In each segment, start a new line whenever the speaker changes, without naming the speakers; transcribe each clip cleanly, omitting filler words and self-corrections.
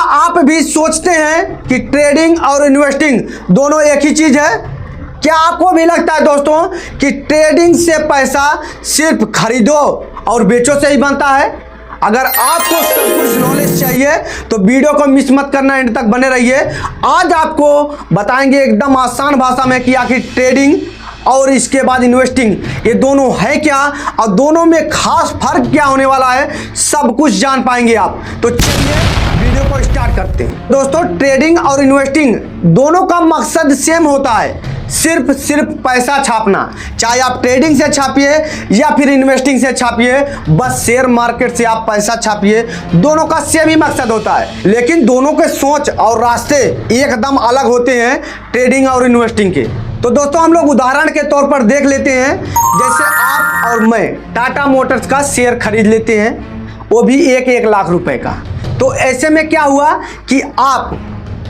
आप भी सोचते हैं कि ट्रेडिंग और इन्वेस्टिंग दोनों एक ही चीज है? क्या आपको भी लगता है दोस्तों कि ट्रेडिंग से पैसा सिर्फ खरीदो और बेचो से ही बनता है? अगर आपको सब कुछ नॉलेज चाहिए तो वीडियो को मिस मत करना, एंड तक बने रहिए। आज आपको बताएंगे एकदम आसान भाषा में कि आखिर ट्रेडिंग और इसके बाद इन्वेस्टिंग ये दोनों है क्या और दोनों में खास फर्क क्या होने वाला है, सब कुछ जान पाएंगे आप। तो चलिए वीडियो को स्टार्ट करते हैं। दोस्तों, ट्रेडिंग और इन्वेस्टिंग दोनों का मकसद सेम होता है, सिर्फ पैसा छापना। चाहे आप ट्रेडिंग से छापिए या फिर इन्वेस्टिंग से छापिए, बस शेयर मार्केट से आप पैसा छापिए, दोनों का सेम ही मकसद होता है। लेकिन दोनों के सोच और रास्ते एकदम अलग होते हैं ट्रेडिंग और इन्वेस्टिंग के। तो दोस्तों, हम लोग उदाहरण के तौर पर देख लेते हैं। जैसे आप और मैं टाटा मोटर्स का शेयर खरीद लेते हैं, वो भी 1 लाख रुपए का। तो ऐसे में क्या हुआ कि आप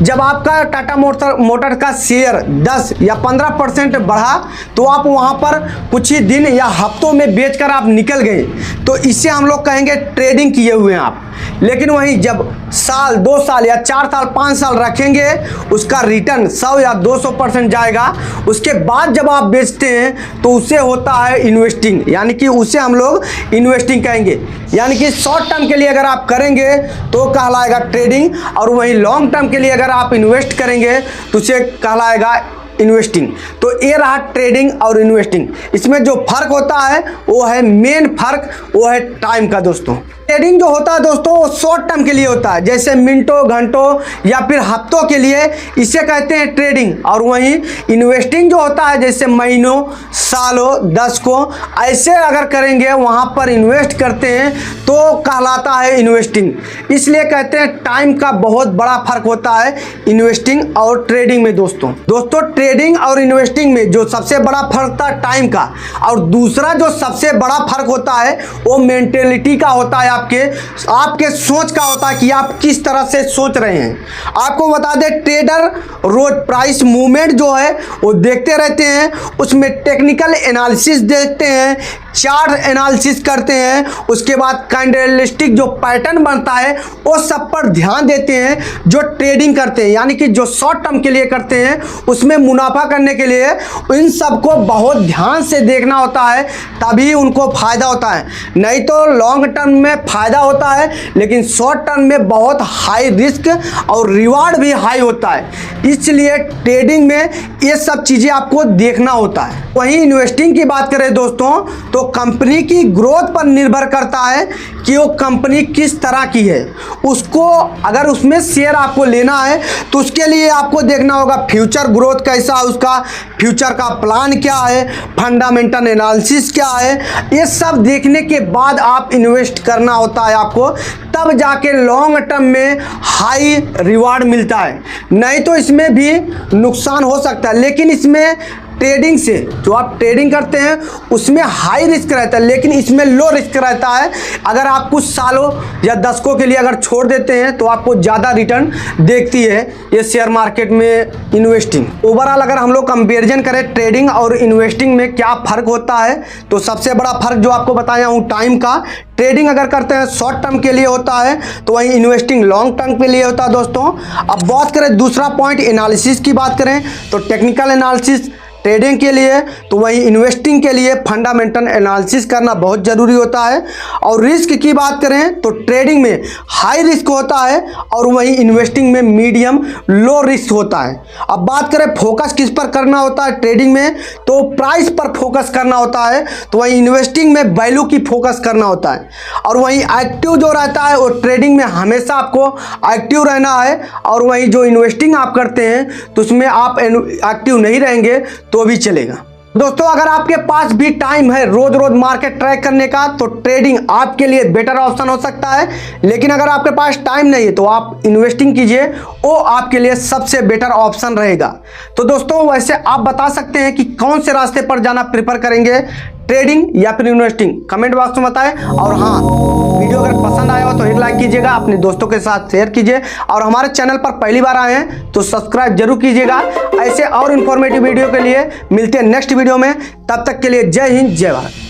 जब आपका टाटा मोटर का शेयर 10 या 15% बढ़ा तो आप वहाँ पर कुछ ही दिन या हफ्तों में बेचकर आप निकल गए, तो इससे हम लोग कहेंगे ट्रेडिंग किए हुए हैं आप। लेकिन वहीं जब साल 2 साल या 4 साल 5 साल रखेंगे, उसका रिटर्न 100 या 200% जाएगा। उसके बाद जब आप बेचते हैं तो उसे होता है इन्वेस्टिंग, यानी कि उसे हम लोग इन्वेस्टिंग कहेंगे। यानी कि शॉर्ट टर्म के लिए अगर आप करेंगे तो कहलाएगा ट्रेडिंग, और वहीं लॉन्ग टर्म के लिए अगर आप इन्वेस्ट करेंगे तो उसे कहलाएगा इन्वेस्टिंग। तो ये रहा ट्रेडिंग और इन्वेस्टिंग। इसमें जो फर्क होता है वो है, मेन फर्क वो है टाइम का। दोस्तों, ट्रेडिंग जो होता है दोस्तों वो शॉर्ट टर्म के लिए होता है, जैसे मिनटों घंटों या फिर हफ्तों के लिए, इसे कहते हैं ट्रेडिंग। और वहीं इन्वेस्टिंग जो होता है जैसे महीनों, सालों, दशकों ऐसे अगर करेंगे, वहाँ पर इन्वेस्ट करते हैं तो कहलाता है इन्वेस्टिंग। इसलिए कहते हैं टाइम का बहुत बड़ा फर्क होता है इन्वेस्टिंग और ट्रेडिंग में। दोस्तों ट्रेडिंग और इन्वेस्टिंग में जो सबसे बड़ा फर्क था टाइम का, और दूसरा जो सबसे बड़ा फर्क होता है वो मेंटेलिटी का होता है, आपके सोच का होता है कि आप किस तरह से सोच रहे हैं। आपको बता दें, ट्रेडर रोज प्राइस मूवमेंट जो है वो देखते रहते हैं, उसमें टेक्निकल एनालिसिस देखते हैं, चार्ट एनालिसिस करते हैं, उसके बाद कैंडलस्टिक जो पैटर्न बनता है वो सब पर ध्यान देते हैं। जो ट्रेडिंग करते हैं यानी कि जो शॉर्ट टर्म के लिए करते हैं, उसमें मुनाफा करने के लिए इन सबको बहुत ध्यान से देखना होता है, तभी उनको फायदा होता है। नहीं तो लॉन्ग टर्म में फायदा होता है, लेकिन शॉर्ट टर्म में बहुत हाई रिस्क और रिवार्ड भी हाई होता है। इसलिए ट्रेडिंग में ये सब चीज़ें आपको देखना होता है। वहीं इन्वेस्टिंग की बात करें दोस्तों, तो कंपनी की ग्रोथ पर निर्भर करता है कि वो कंपनी किस तरह की है। उसको अगर उसमें शेयर आपको लेना है तो उसके लिए आपको देखना होगा फ्यूचर ग्रोथ कैसा है, उसका फ्यूचर का प्लान क्या है, फंडामेंटल एनालिसिस क्या है। ये सब देखने के बाद आप इन्वेस्ट करना होता है आपको, तब जाके लॉन्ग टर्म में हाई रिवार्ड मिलता है। नहीं तो इसमें भी नुकसान हो सकता है। लेकिन इसमें ट्रेडिंग से जो आप ट्रेडिंग करते हैं उसमें हाई रिस्क रहता है, लेकिन इसमें लो रिस्क रहता है। अगर आप कुछ सालों या दशकों के लिए अगर छोड़ देते हैं तो आपको ज़्यादा रिटर्न देखती है ये शेयर मार्केट में इन्वेस्टिंग। ओवरऑल अगर हम लोग कंपेरिजन करें ट्रेडिंग और इन्वेस्टिंग में क्या फ़र्क होता है, तो सबसे बड़ा फ़र्क जो आपको बताया हूँ टाइम का। ट्रेडिंग अगर करते हैं शॉर्ट टर्म के लिए होता है, तो वहीं इन्वेस्टिंग लॉन्ग टर्म के लिए होता है। दोस्तों, अब बात करें दूसरा पॉइंट एनालिसिस की बात करें, तो टेक्निकल एनालिसिस ट्रेडिंग के लिए, तो वहीं इन्वेस्टिंग के लिए फंडामेंटल एनालिसिस करना बहुत ज़रूरी होता है। और रिस्क की बात करें तो ट्रेडिंग में हाई रिस्क होता है और वहीं इन्वेस्टिंग में मीडियम लो रिस्क होता है। अब बात करें फोकस किस पर करना होता है ट्रेडिंग में, तो प्राइस पर फोकस करना होता है, तो वहीं इन्वेस्टिंग में वैल्यू की फोकस करना होता है। और वहीं एक्टिव जो रहता है वो ट्रेडिंग में हमेशा आपको एक्टिव रहना है, और वहीं जो इन्वेस्टिंग आप करते हैं तो उसमें आप एक्टिव नहीं रहेंगे तो भी चलेगा। दोस्तों, अगर आपके पास भी टाइम है रोज रोज मार्केट ट्रैक करने का, तो ट्रेडिंग आपके लिए बेटर ऑप्शन हो सकता है। लेकिन अगर आपके पास टाइम नहीं है तो आप इन्वेस्टिंग कीजिए, वो आपके लिए सबसे बेटर ऑप्शन रहेगा। तो दोस्तों, वैसे आप बता सकते हैं कि कौन से रास्ते पर जाना प्रेफर करेंगे, ट्रेडिंग या फिर इन्वेस्टिंग? कमेंट बॉक्स में बताएं। और हाँ, वीडियो अगर पसंद आया हो तो एक लाइक कीजिएगा, अपने दोस्तों के साथ शेयर कीजिए, और हमारे चैनल पर पहली बार आए हैं तो सब्सक्राइब जरूर कीजिएगा। ऐसे और इन्फॉर्मेटिव वीडियो के लिए मिलते हैं नेक्स्ट वीडियो में। तब तक के लिए जय हिंद, जय भारत।